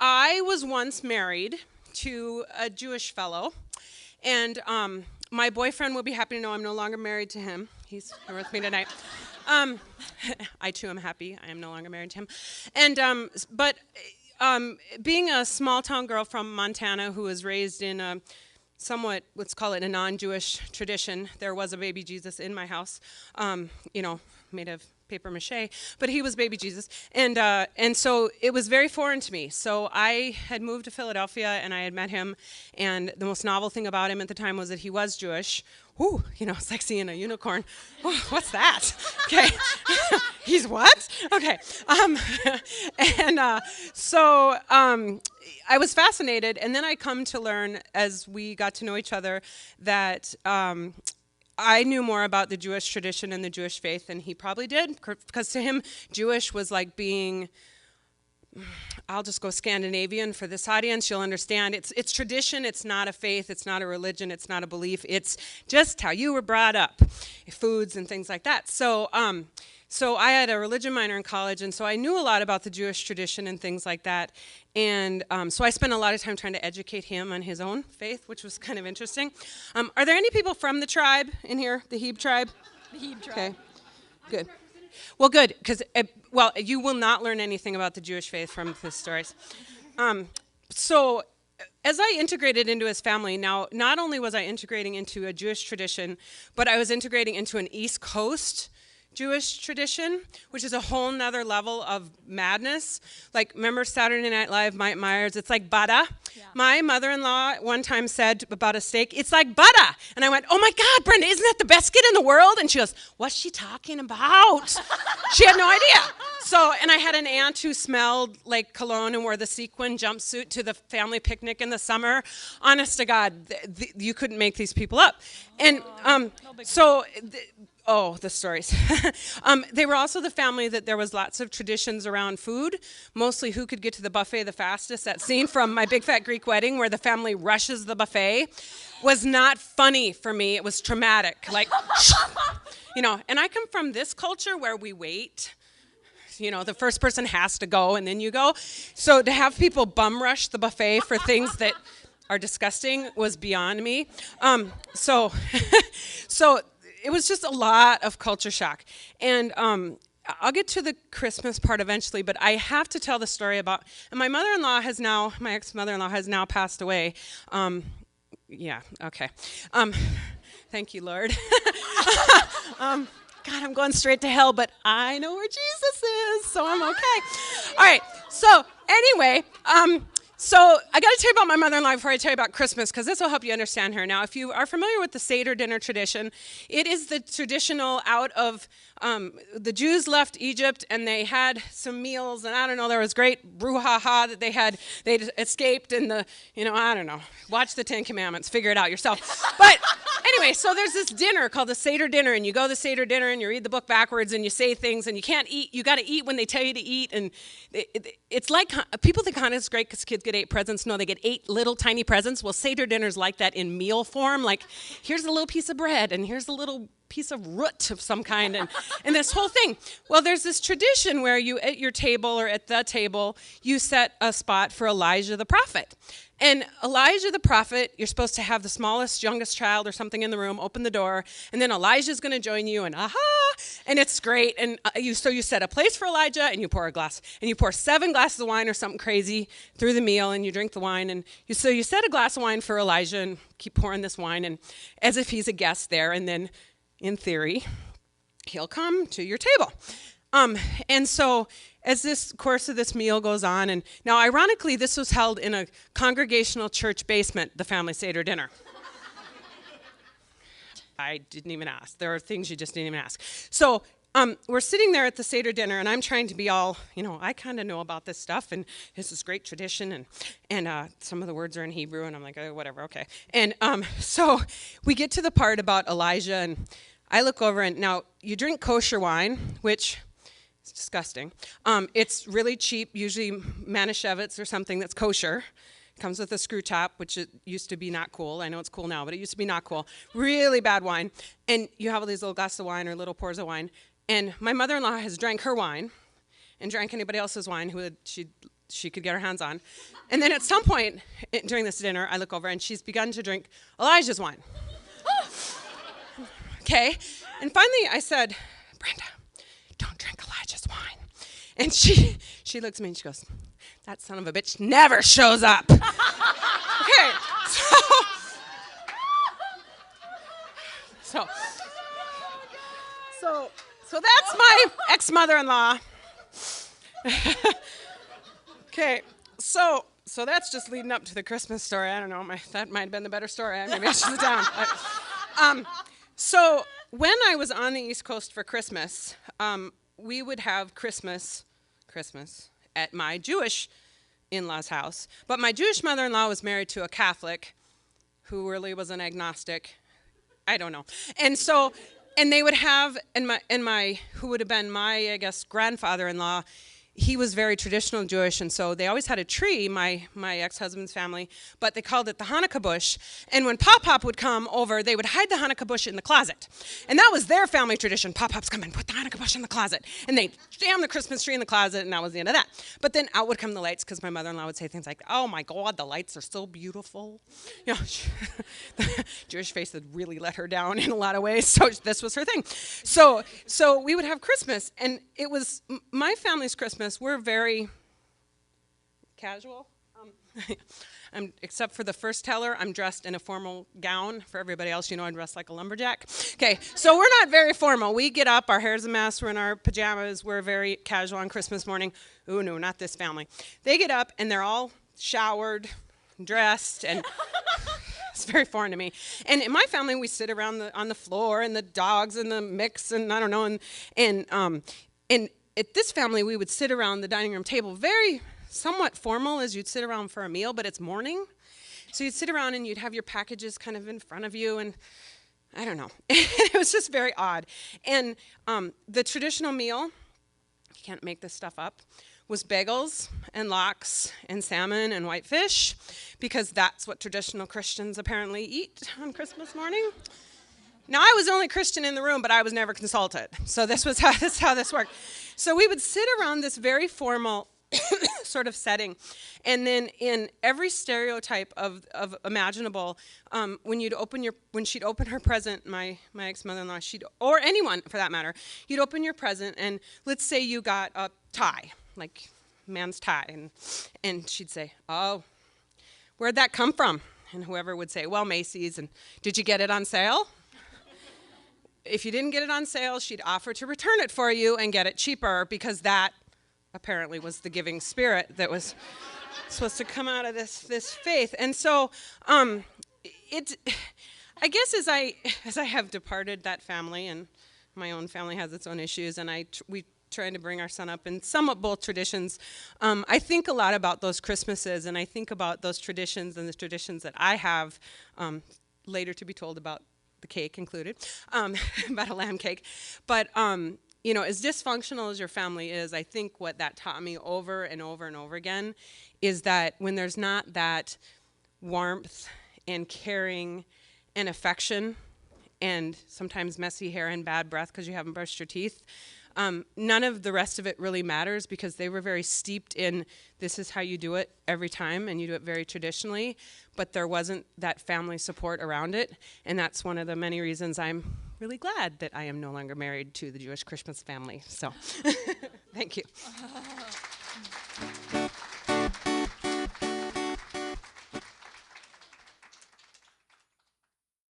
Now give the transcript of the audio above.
I was once married to a Jewish fellow, and my boyfriend will be happy to know I'm no longer married to him. He's here with me tonight. I too am happy I am no longer married to him. And but being a small town girl from Montana who was raised in a somewhat, let's call it a non-Jewish tradition, there was a baby Jesus in my house, made of paper mache, but he was baby Jesus, and so it was very foreign to me. So I had moved to Philadelphia, and I had met him, and the most novel thing about him at the time was that he was Jewish. Whew, it's like seeing a unicorn. Whew, what's that? Okay, he's what? Okay, so I was fascinated, and then I come to learn as we got to know each other that I knew more about the Jewish tradition and the Jewish faith than he probably did, because to him, Jewish was like being, I'll just go Scandinavian for this audience, you'll understand. It's tradition, it's not a faith, it's not a religion, it's not a belief, it's just how you were brought up, foods and things like that. So I had a religion minor in college, and so I knew a lot about the Jewish tradition and things like that. And so I spent a lot of time trying to educate him on his own faith, which was kind of interesting. Are there any people from the tribe in here, the Heb tribe? The Heb tribe. Okay, good. Well, good, because, you will not learn anything about the Jewish faith from the stories. So as I integrated into his family, now, not only was I integrating into a Jewish tradition, but I was integrating into an East Coast Jewish tradition, which is a whole nother level of madness. Like, remember Saturday Night Live, Mike Myers, it's like butter. Yeah. My mother-in-law one time said about a steak, it's like butter. And I went, oh my God, Brenda, isn't that the best skit in the world? And she goes, what's she talking about? She had no idea. So, and I had an aunt who smelled like cologne and wore the sequin jumpsuit to the family picnic in the summer. Honest to God, you couldn't make these people up. And the stories. They were also the family that there was lots of traditions around food, mostly who could get to the buffet the fastest. That scene from My Big Fat Greek Wedding where the family rushes the buffet was not funny for me. It was traumatic. Like, and I come from this culture where we wait. The first person has to go and then you go. So to have people bum rush the buffet for things that are disgusting was beyond me. So it was just a lot of culture shock. And I'll get to the Christmas part eventually, but I have to tell the story about, and my ex-mother-in-law has now passed away. Thank you, Lord. God, I'm going straight to hell, but I know where Jesus is, so I'm okay. All right, so anyway, so I got to tell you about my mother-in-law before I tell you about Christmas, because this will help you understand her. Now, if you are familiar with the Seder dinner tradition, it is the traditional out of the Jews left Egypt, and they had some meals, and I don't know, there was great brouhaha that they'd escaped, and watch the Ten Commandments, figure it out yourself. But anyway, so there's this dinner called the Seder dinner, and you go to the Seder dinner, and you read the book backwards, and you say things, and you can't eat, you got to eat when they tell you to eat, and it's like, people think Hanukkah is great because kids get 8 presents. No, they get 8 little tiny presents. Well, Seder dinner's like that in meal form, like, here's a little piece of bread, and here's a little piece of root of some kind, and this whole thing. Well, there's this tradition where you, at your table or at the table, you set a spot for Elijah the prophet. And Elijah the prophet, you're supposed to have the smallest, youngest child or something in the room open the door, and then Elijah's going to join you, and and it's great. And you set a place for Elijah, and you pour a glass, and you pour 7 glasses of wine or something crazy through the meal, and you drink the wine, and you set a glass of wine for Elijah, and keep pouring this wine, and as if he's a guest there, and then, in theory, he'll come to your table. And so as this course of this meal goes on, and now ironically, this was held in a congregational church basement, the family Seder dinner. I didn't even ask. There are things you just didn't even ask. So we're sitting there at the Seder dinner, and I'm trying to be all, I kind of know about this stuff, and this is great tradition, and some of the words are in Hebrew, and I'm like, oh, whatever, okay. And so we get to the part about Elijah, and I look over, and now you drink kosher wine, which is disgusting. It's really cheap, usually Manischewitz or something that's kosher. Comes with a screw top, which it used to be not cool. I know it's cool now, but it used to be not cool. Really bad wine. And you have all these little glasses of wine or little pours of wine. And my mother-in-law has drank her wine and drank anybody else's wine who she she could get her hands on. And then at some point during this dinner, I look over and she's begun to drink Elijah's wine. Okay. And finally I said, Brenda, don't drink Elijah's wine. And she looks at me and she goes, that son of a bitch never shows up. Okay. So that's my ex-mother-in-law. Okay, so that's just leading up to the Christmas story. I don't know, that might have been the better story. Maybe I should sit down. So when I was on the East Coast for Christmas, we would have Christmas at my Jewish in-laws' house. But my Jewish mother-in-law was married to a Catholic who really was an agnostic. I don't know. And they would have, and my who would have been my, I guess, grandfather-in-law, he was very traditional Jewish, and so they always had a tree, my ex-husband's family, but they called it the Hanukkah bush. And when Pop-Pop would come over, they would hide the Hanukkah bush in the closet. And that was their family tradition. Pop-Pop's come and put the Hanukkah bush in the closet. And they'd jam the Christmas tree in the closet, and that was the end of that. But then out would come the lights, because my mother-in-law would say things like, oh my God, the lights are so beautiful. You know, the Jewish face had really let her down in a lot of ways, so this was her thing. So we would have Christmas, and it was my family's Christmas. We're very casual. Except for the first teller, I'm dressed in a formal gown. For everybody else, you know, I dress like a lumberjack. Okay, so we're not very formal. We get up, our hair's a mess, we're in our pajamas, we're very casual on Christmas morning. Ooh, no, not this family. They get up, and they're all showered, dressed, and it's very foreign to me. And in my family, we sit around on the floor, and the dogs and the mix, and I don't know, and at this family, we would sit around the dining room table, very somewhat formal as you'd sit around for a meal, but it's morning. So you'd sit around and you'd have your packages kind of in front of you, and I don't know. It was just very odd. And the traditional meal, you can't make this stuff up, was bagels and lox and salmon and white fish, because that's what traditional Christians apparently eat on Christmas morning. Now, I was the only Christian in the room, but I was never consulted. So this was how this worked. So we would sit around this very formal sort of setting. And then in every stereotype of imaginable, when she'd open her present, my ex-mother-in-law, or anyone for that matter, you'd open your present, and let's say you got a tie, like man's tie, and she'd say, oh, where'd that come from? And whoever would say, well, Macy's, and did you get it on sale? If you didn't get it on sale, she'd offer to return it for you and get it cheaper, because that apparently was the giving spirit that was supposed to come out of this faith. And so I guess as I have departed that family, and my own family has its own issues, and we trying to bring our son up in somewhat both traditions, I think a lot about those Christmases, and I think about those traditions and the traditions that I have later to be told about, the cake included, about a lamb cake. But, you know, as dysfunctional as your family is, I think what that taught me over and over and over again is that when there's not that warmth and caring and affection and sometimes messy hair and bad breath because you haven't brushed your teeth, none of the rest of it really matters, because they were very steeped in this is how you do it every time, and you do it very traditionally, but there wasn't that family support around it, and that's one of the many reasons I'm really glad that I am no longer married to the Jewish Christmas family. So, thank you.